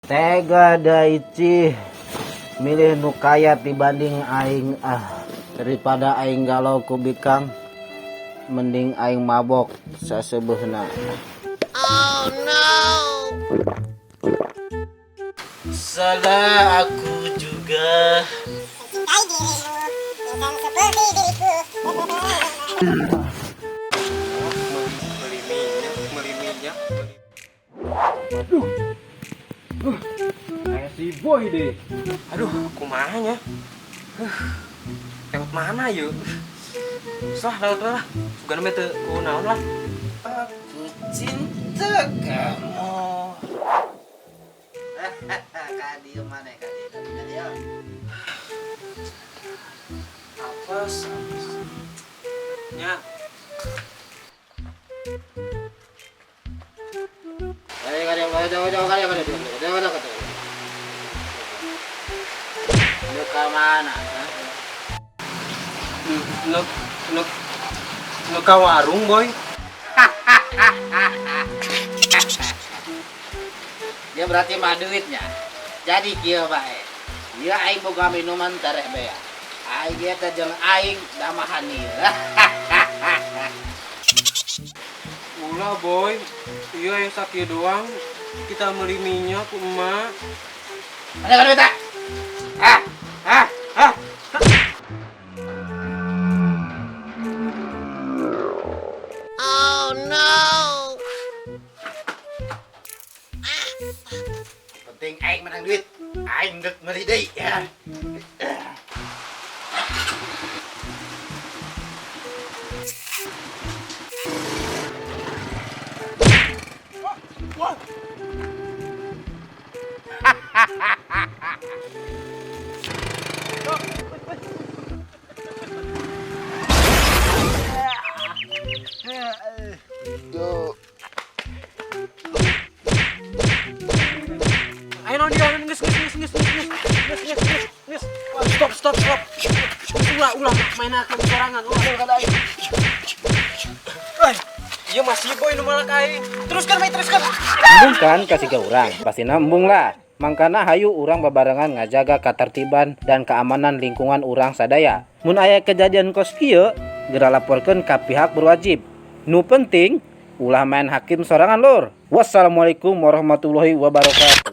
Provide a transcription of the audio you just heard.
Tega daici milih nu kaya dibanding aing daripada aing galau ku bikang mending aing mabok sasebeuna. Oh no. Salah aku juga. Mencintai dirimu bukan seperti diriku. Beli minyak. Kayak si boy deh. Aduh, kumahanya. Lewat mana yuk? Sah lewat lah. Sugan mah teu kunaon lah. Aku cinta kamu. Kadieu mana kadieu. Apa nya? Kadieu. Lu ke mana? Nuk ka warung boy. Dia berarti mah duitnya. Jadi kieu bae. Ieu aing boga minuman tareh bea. Aing ge teh jeung aing damahan ieu. Ulah boy. Iya yang sakit doang. Kita beli minyak ku emak. Ada duit tak? Oh no. Penting aing menang duit. Aing dek meuli deui ya. Ayo non dia nges. Stop. Ulah main akan sorangan. Kada aing. Iya masih boy nu malak aing. Teruskan. Embung kan kasih ke urang, pasti nambung lah. Mangkana hayu urang babarengan ngajaga katertiban dan keamanan lingkungan urang sadaya. Mun aya kejadian kos kieu, geura laporkeun ka pihak berwajib. Nu penting ulah main hakim sorangan lur. Wassalamualaikum warahmatullahi wabarakatuh.